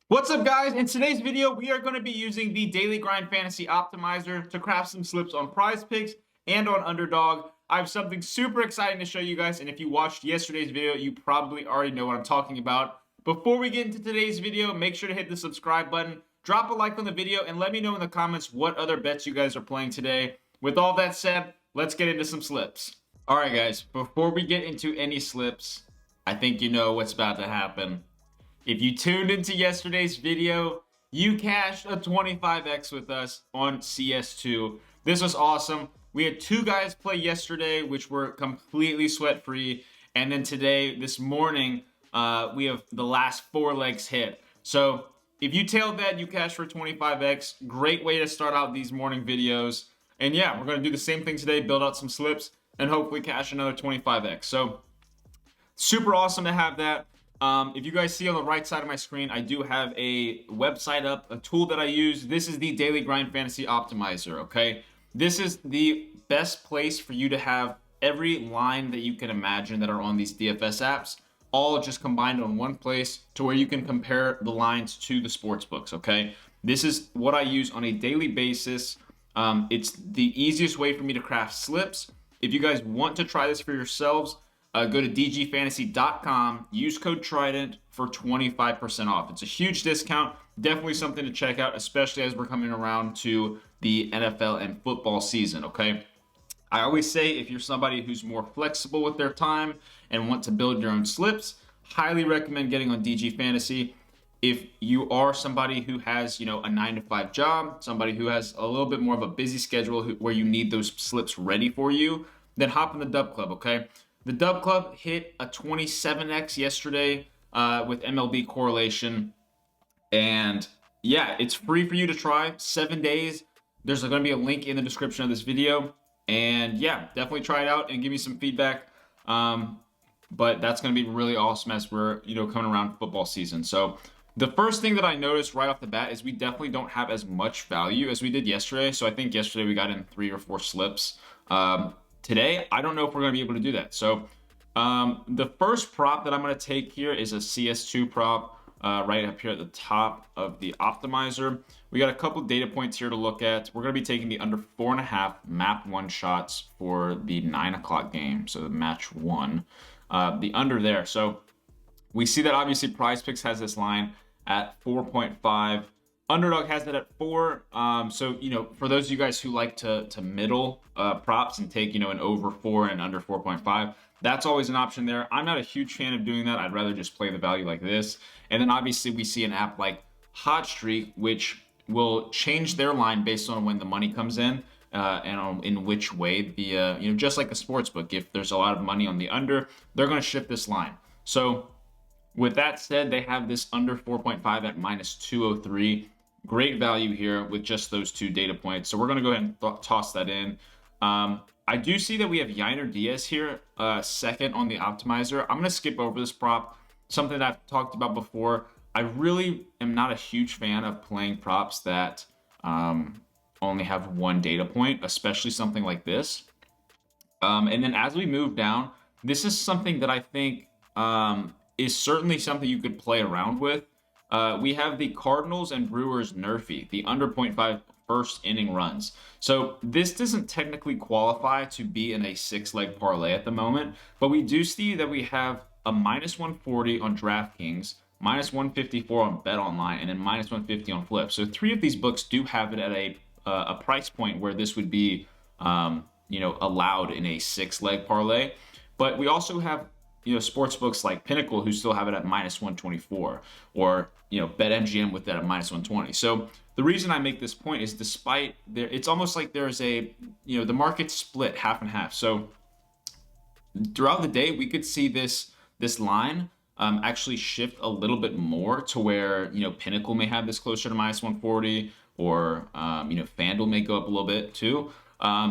What's up, guys? In today's video, we are going to be using the Daily Grind Fantasy Optimizer to craft some slips on PrizePicks and on Underdog. I have something super exciting to show you guys, and if you watched yesterday's video, you probably already know what I'm talking about. Before we get into today's video, make sure to hit the subscribe button, drop a like on the video, and let me know in the comments what other bets you guys are playing today. With all that said, let's get into some slips. All right, guys, before we get into any slips, I think you know what's about to happen. If you tuned into yesterday's video, you cashed a 25x with us on CS2. This was awesome. We had two guys play yesterday, which were completely sweat-free. And then today, this morning, we have the last four legs hit. So if you tailed that, you cashed for 25x. Great way to start out these morning videos. And yeah, we're going to do the same thing today, build out some slips, and hopefully cash another 25x. So super awesome to have that. If you guys see on the right side of my screen, I do have a website up, a tool that I use. This is the Daily Grind Fantasy Optimizer, okay? This is the best place for you to have every line that you can imagine that are on these DFS apps, all just combined on one place to where you can compare the lines to the sports books, okay? This is what I use on a daily basis. It's the easiest way for me to craft slips. If you guys want to try this for yourselves, go to DGFantasy.com, use code Trident for 25% off. It's a huge discount, definitely something to check out, especially as we're coming around to the NFL and football season, okay? I always say if you're somebody who's more flexible with their time and want to build your own slips, highly recommend getting on DG Fantasy. If you are somebody who has, a 9-to-5 job, somebody who has a little bit more of a busy schedule where you need those slips ready for you, then hop in the Dub Club, okay? The Dub Club hit a 27x yesterday with MLB correlation. And yeah, it's free for you to try. 7 days. There's going to be a link in the description of this video. And yeah, definitely try it out and give me some feedback. But that's going to be really awesome as we're, coming around football season. So the first thing that I noticed right off the bat is we definitely don't have as much value as we did yesterday. So I think yesterday we got in 3 or 4 slips. Today, I don't know if we're going to be able to do that. So the first prop that I'm going to take here is a CS2 prop right up here at the top of the optimizer. We got a couple data points here to look at. We're going to be taking the under 4.5 map 1 shots for the 9 o'clock game. So match 1, the under there. So we see that obviously PrizePicks has this line at 4.5. Underdog has it at 4. So, for those of you guys who like to middle props and take, an over 4 and under 4.5, that's always an option there. I'm not a huge fan of doing that. I'd rather just play the value like this. And then obviously we see an app like Hot Streak, which will change their line based on when the money comes in and in which way the, just like a sports book, if there's a lot of money on the under, they're going to shift this line. So with that said, they have this under 4.5 at minus 203. Great value here with just those 2 data points. So we're going to go ahead and toss that in. I do see that we have Yiner Diaz here, second on the optimizer. I'm going to skip over this prop, something that I've talked about before. I really am not a huge fan of playing props that only have 1 data point, especially something like this. And then as we move down, this is something that I think is certainly something you could play around with. We have the Cardinals and Brewers Nerfy, the under 0.5 first inning runs. So this doesn't technically qualify to be in a 6-leg parlay at the moment, but we do see that we have a minus 140 on DraftKings, minus 154 on BetOnline, and then minus 150 on Flip. So 3 of these books do have it at a price point where this would be, allowed in a 6-leg parlay. But we also have sports books like Pinnacle who still have it at minus 124, or BetMGM with that at minus 120. So the reason I make this point is despite it's almost like there's the market split half and half. So throughout the day, we could see this line actually shift a little bit more to where Pinnacle may have this closer to minus 140, or FanDuel may go up a little bit too.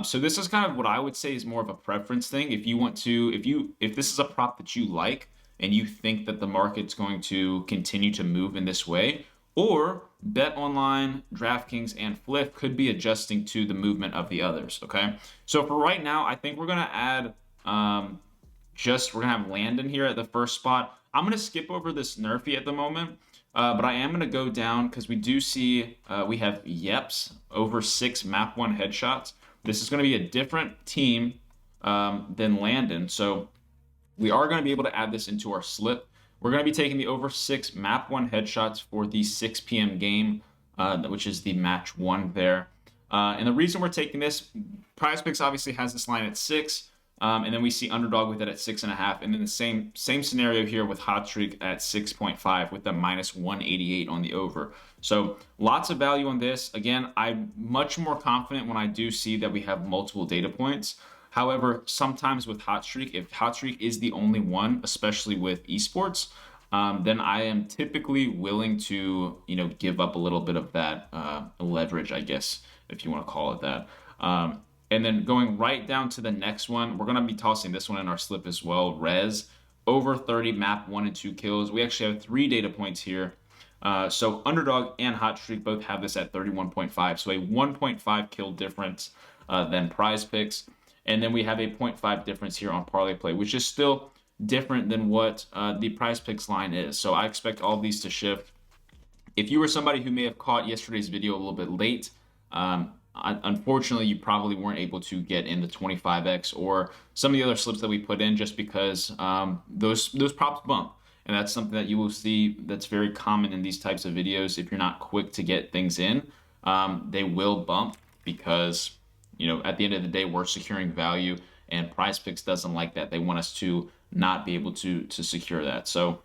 So this is kind of what I would say is more of a preference thing. If you want to, if this is a prop that you like and you think that the market's going to continue to move in this way, or BetOnline, DraftKings, and Flip could be adjusting to the movement of the others, okay? So for right now, I think we're going to add we're going to have Landon here at the first spot. I'm going to skip over this Nerfy at the moment. But I am going to go down because we do see we have Yeps over 6 map 1 headshots. This is going to be a different team than Landon. So we are going to be able to add this into our slip. We're going to be taking the over 6 map 1 headshots for the 6 p.m. game, which is the match 1 there. And the reason we're taking this, PrizePicks obviously has this line at 6. And then we see Underdog with it at 6.5, and then the same scenario here with Hot Streak at 6.5 with the -188 on the over. So lots of value on this. Again, I'm much more confident when I do see that we have multiple data points. However, sometimes with Hot Streak, if Hot Streak is the only one, especially with esports, then I am typically willing to give up a little bit of that leverage, I guess, if you want to call it that. And then going right down to the next one, we're going to be tossing this one in our slip as well. Rez, over 30 map 1 and 2 kills. We actually have 3 data points here. So Underdog and Hot Streak both have this at 31.5. So a 1.5 kill difference than PrizePicks. And then we have a 0.5 difference here on Parlay Play, which is still different than what the PrizePicks line is. So I expect all these to shift. If you were somebody who may have caught yesterday's video a little bit late, unfortunately, you probably weren't able to get in the 25x or some of the other slips that we put in just because those props bump. And that's something that you will see that's very common in these types of videos. If you're not quick to get things in, they will bump because, at the end of the day, we're securing value, and PrizePicks doesn't like that. They want us to not be able to secure that. So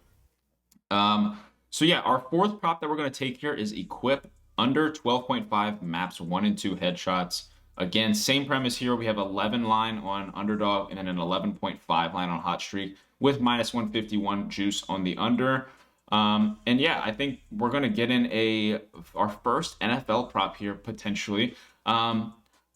yeah, our fourth prop that we're going to take here is Equip. Under 12.5 maps 1 and 2 headshots. Again, same premise here. We have 11 line on Underdog and then an 11.5 line on Hot Streak with -151 juice on the under. And yeah, I think we're going to get in our first NFL prop here potentially.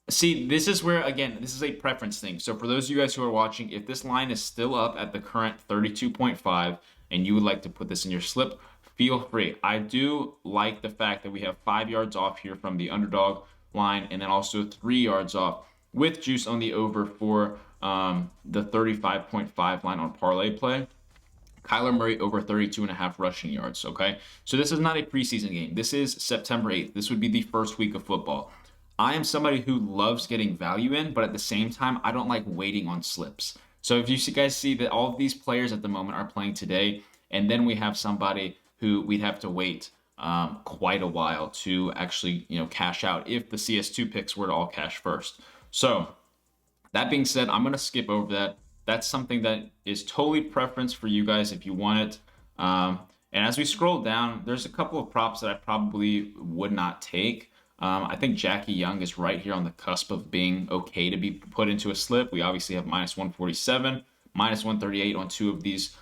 See, this is where, again, this is a preference thing. So for those of you guys who are watching, if this line is still up at the current 32.5 and you would like to put this in your slip, feel free. I do like the fact that we have 5 yards off here from the Underdog line and then also 3 yards off with juice on the over for the 35.5 line on Parlay Play. Kyler Murray over 32.5 rushing yards, okay? So this is not a preseason game. This is September 8th. This would be the first week of football. I am somebody who loves getting value in, but at the same time, I don't like waiting on slips. So if you guys see that all of these players at the moment are playing today, and then we have somebody who we'd have to wait quite a while to actually, cash out if the CS2 picks were to all cash first. So that being said, I'm going to skip over that. That's something that is totally preference for you guys if you want it. And as we scroll down, there's a couple of props that I probably would not take. I think Jackie Young is right here on the cusp of being okay to be put into a slip. We obviously have -147, -138 on 2 of these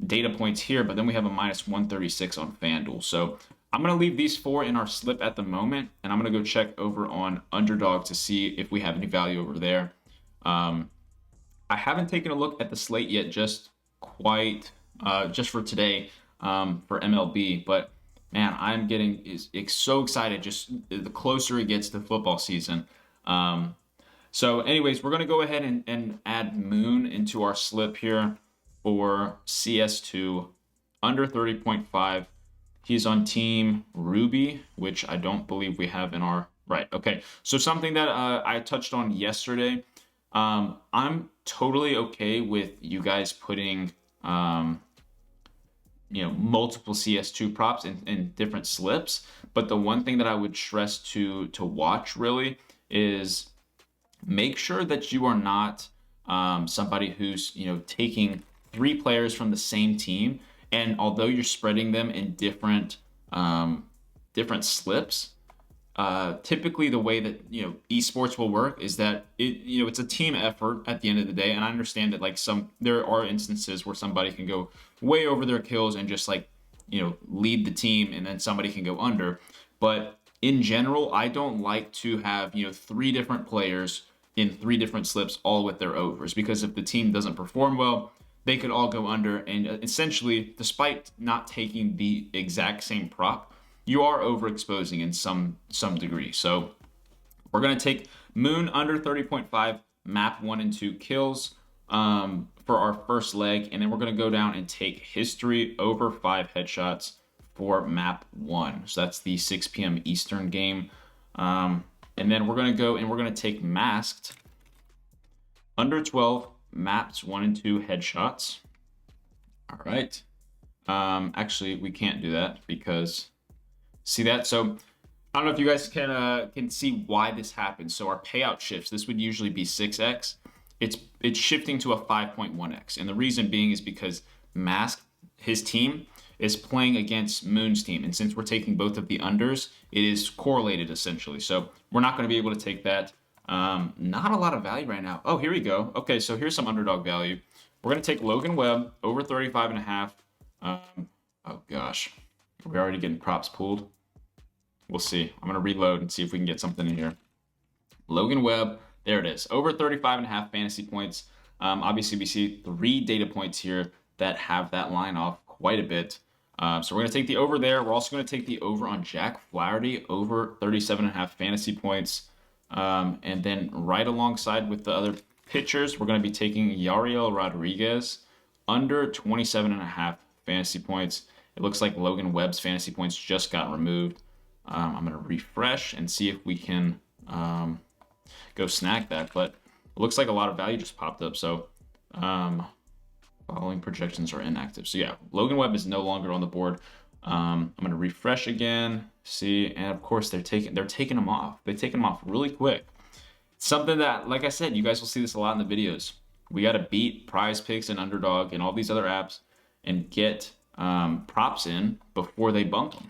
data points here, but then we have a -136 on FanDuel. So I'm going to leave these 4 in our slip at the moment, and I'm going to go check over on Underdog to see if we have any value over there. I haven't taken a look at the slate yet, just for today for MLB, but man, I'm getting so excited just the closer it gets to football season. So anyways, we're going to go ahead and add Moon into our slip here for CS2, under 30.5. He's on Team Ruby, which I don't believe we have in our... Right, okay. So something that I touched on yesterday, I'm totally okay with you guys putting, multiple CS2 props in different slips. But the one thing that I would stress to watch really is make sure that you are not somebody who's, taking 3 players from the same team, and although you're spreading them in different slips, typically the way that esports will work is that it's a team effort at the end of the day. And I understand that there are instances where somebody can go way over their kills and just lead the team, and then somebody can go under. But in general, I don't like to have 3 different players in 3 different slips all with their overs, because if the team doesn't perform well, they could all go under, and essentially, despite not taking the exact same prop, you are overexposing in some degree. So we're going to take Moon under 30.5, map 1 and 2 kills for our first leg, and then we're going to go down and take History over 5 headshots for map 1. So that's the 6 p.m. Eastern game. And then we're going to go and we're going to take masked under 12 maps 1 and 2 headshots. All right. Actually, we can't do that because see that? So I don't know if you guys can see why this happens. So our payout shifts. This would usually be 6x. It's shifting to a 5.1x. And the reason being is because Mask, his team, is playing against Moon's team. And since we're taking both of the unders, it is correlated essentially. So we're not going to be able to take that. Not a lot of value right now. Oh, here we go. Okay, so here's some underdog value. We're going to take Logan Webb over 35.5. Oh gosh, are we already getting props pulled? We'll see. I'm going to reload and see if we can get something in here. Logan Webb, there it is. Over 35.5 fantasy points. Obviously, we see 3 data points here that have that line off quite a bit. So we're going to take the over there. We're also going to take the over on Jack Flaherty, over 37.5 fantasy points. And then right alongside with the other pitchers, we're going to be taking Yariel Rodriguez, under 27.5 fantasy points. It looks like Logan Webb's fantasy points just got removed. I'm going to refresh and see if we can go snag that. But it looks like a lot of value just popped up. So following projections are inactive. So yeah, Logan Webb is no longer on the board. I'm going to refresh again, see, and of course they're taking them off. They take them off really quick. Something that, like I said, you guys will see this a lot in the videos. We got to beat PrizePicks and Underdog and all these other apps and get props in before they bump them.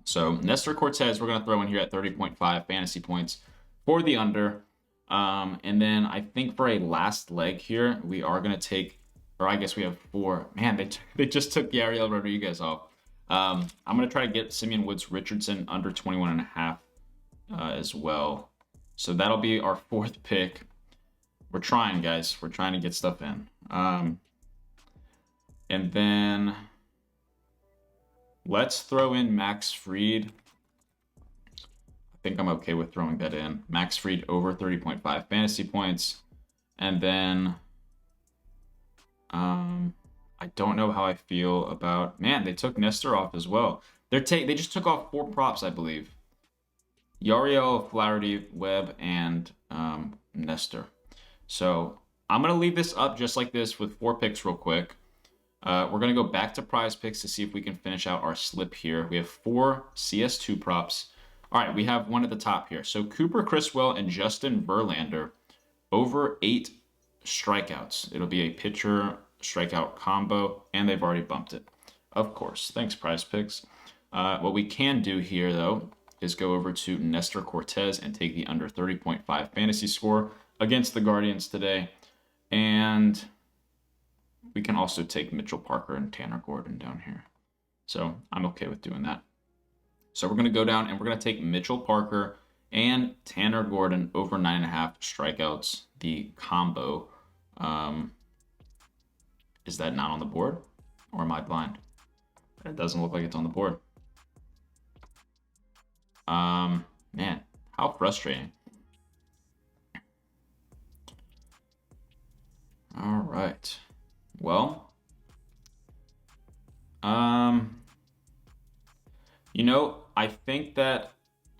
So Nestor Cortez, we're going to throw in here at 30.5 fantasy points for the under. And then I think for a last leg here, we are going to take, or I guess we have 4. Man, they just took Yariel Rodriguez off. I'm going to try to get Simeon Woods Richardson under 21.5 as well. So that'll be our 4th pick. We're trying, guys. We're trying to get stuff in. And then let's throw in Max Fried. I think I'm okay with throwing that in. Max Fried over 30.5 fantasy points. And then I don't know how I feel about... Man, they took Nestor off as well. They just took off 4 props, I believe. Yariel, Flaherty, Webb, and Nestor. So I'm going to leave this up just like this with 4 picks real quick. We're going to go back to PrizePicks to see if we can finish out our slip here. We have 4 CS2 props. All right, we have one at the top here. So Cooper Criswell and Justin Verlander over 8 strikeouts. It'll be a pitcher strikeout combo, and they've already bumped it. Of course. Thanks, PrizePicks. What we can do here, though, is go over to Nestor Cortez and take the under 30.5 fantasy score against the Guardians today. And we can also take Mitchell Parker and Tanner Gordon down here. So I'm okay with doing that. So we're going to go down and we're going to take Mitchell Parker and Tanner Gordon over 9.5 strikeouts, the combo. Is that not on the board? Or am I blind? It doesn't look like it's on the board. Man, how frustrating. All right. Well, you know, I think that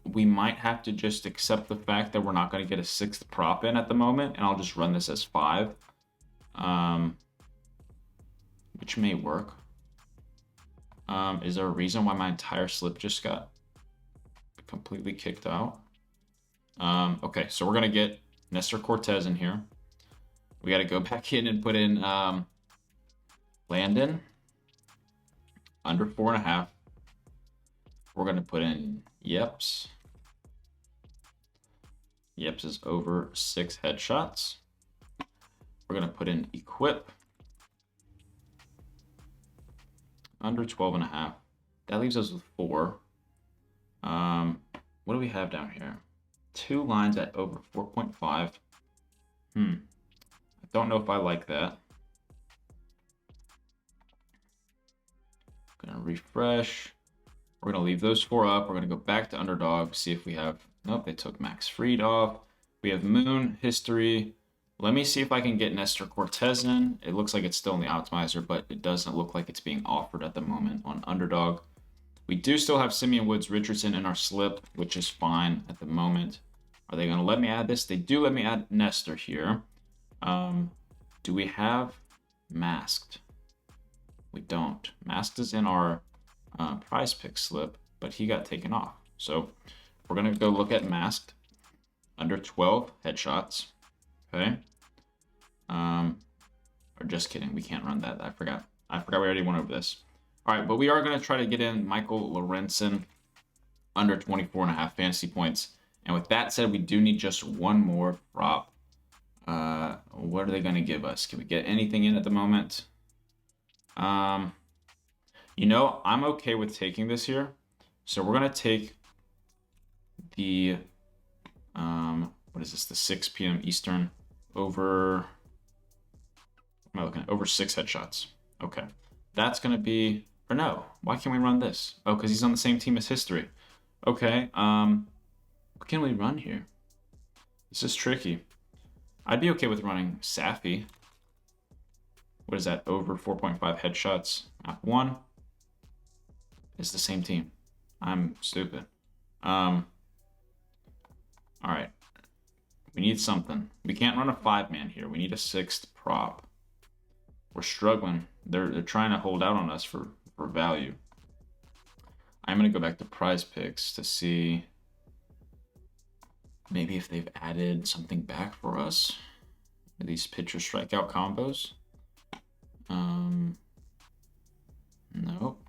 we might have to just accept the fact that we're not going to get a 6th prop in at the moment, and I'll just run this as 5, which may work. Is there a reason why my entire slip just got completely kicked out? Okay, so we're going to get Nestor Cortez in here. We got to go back in and put in Landon under 4.5. We're going to put in Yeps. Yeps is over 6 headshots. We're going to put in Equip under 12.5. That leaves us with 4. What do we have down here? 2 lines at over 4.5. I don't know if I like that. Gonna refresh. We're gonna leave those 4 up. We're gonna go back to Underdog, see if we have... Nope, they took Max Fried off. We have Moon, History. Let me see if I can get Nestor Cortez in. It looks like it's still in the optimizer, but it doesn't look like it's being offered at the moment on Underdog. We do still have Simeon Woods Richardson in our slip, which is fine at the moment. Are they going to let me add this? They do let me add Nestor here. Do we have Masked? We don't. Masked is in our prize pick slip, but he got taken off. So we're going to go look at Masked. Under 12 headshots. Okay. Or just kidding. We can't run that. I forgot we already went over this. All right, but we are going to try to get in Michael Lorenzen under 24.5 fantasy points. And with that said, we do need just one more prop. What are they going to give us? Can we get anything in at the moment? You know, I'm okay with taking this here. So we're going to take the, what is this? The 6 p.m. Eastern over, what am I looking at? Over 6 headshots. Okay. That's going to be, or no, why can't we run this? Oh, because he's on the same team as History. Okay. What can we run here? This is tricky. I'd be okay with running Safi. What is that? Over 4.5 headshots. Map 1 is the same team. I'm stupid. All right. We need something. We can't run a 5-man here. We need a 6th prop. We're struggling. They're trying to hold out on us for value. I'm going to go back to Prize Picks to see maybe if they've added something back for us. These pitcher strikeout combos. Nope.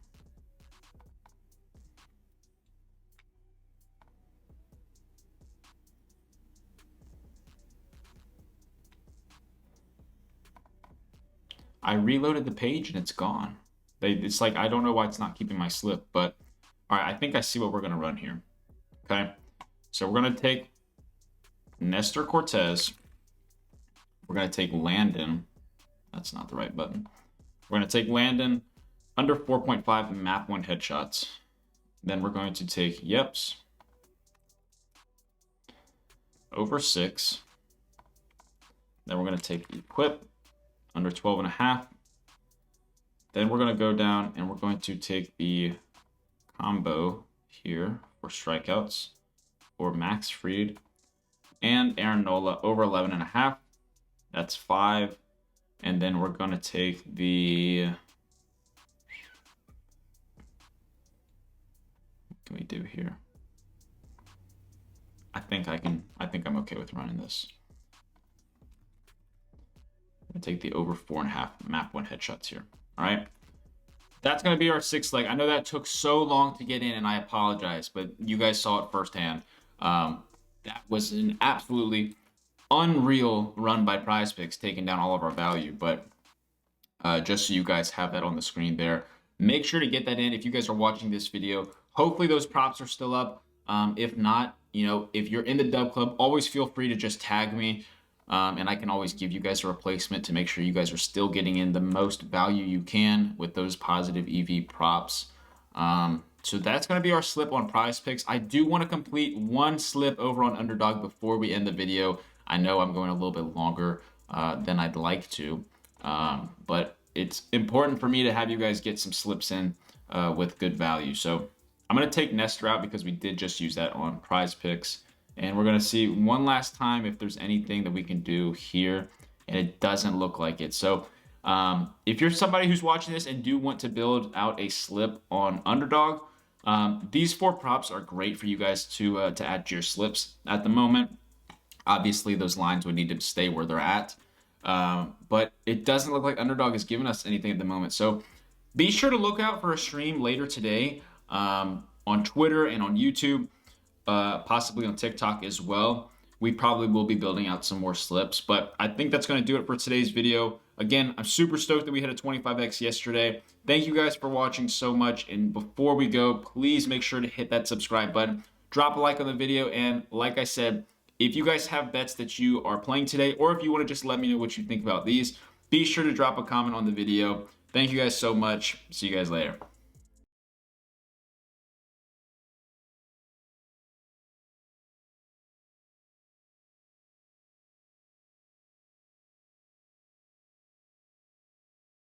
I reloaded the page and it's gone. It's like, I don't know why it's not keeping my slip, but all right, I think I see what we're going to run here. Okay. So we're going to take Nestor Cortez. We're going to take Landon. That's not the right button. We're going to take Landon under 4.5 map 1 headshots. Then we're going to take Yeps over 6. Then we're going to take Equip under 12.5. Then we're going to go down and we're going to take the combo here for strikeouts for Max Fried and Aaron Nola over 11.5. That's 5. And then we're going to take the, what can we do here? I think I'm okay with running this. I'm going to take the over 4.5 map 1 headshots here. All right. That's going to be our 6th leg. I know that took so long to get in, and I apologize, but you guys saw it firsthand. That was an absolutely unreal run by Prize Picks, taking down all of our value. But just so you guys have that on the screen there, make sure to get that in if you guys are watching this video. Hopefully those props are still up. If not, you know, if you're in the Dub Club, always feel free to just tag me. And I can always give you guys a replacement to make sure you guys are still getting in the most value you can with those positive EV props. So that's going to be our slip on Prize Picks. I do want to complete one slip over on Underdog before we end the video. I know I'm going a little bit longer than I'd like to, but it's important for me to have you guys get some slips in with good value. So I'm going to take Nestor out because we did just use that on Prize Picks. And we're going to see one last time if there's anything that we can do here. And it doesn't look like it. So if you're somebody who's watching this and do want to build out a slip on Underdog, these 4 props are great for you guys to add to your slips at the moment. Obviously, those lines would need to stay where they're at. But it doesn't look like Underdog is giving us anything at the moment. So be sure to look out for a stream later today on Twitter and on YouTube. Possibly on TikTok as well. We probably will be building out some more slips, but I think that's going to do it for today's video. Again, I'm super stoked that we hit a 25x yesterday. Thank you guys for watching so much. And before we go, please make sure to hit that subscribe button, drop a like on the video. And like I said, if you guys have bets that you are playing today, or if you want to just let me know what you think about these, be sure to drop a comment on the video. Thank you guys so much. See you guys later.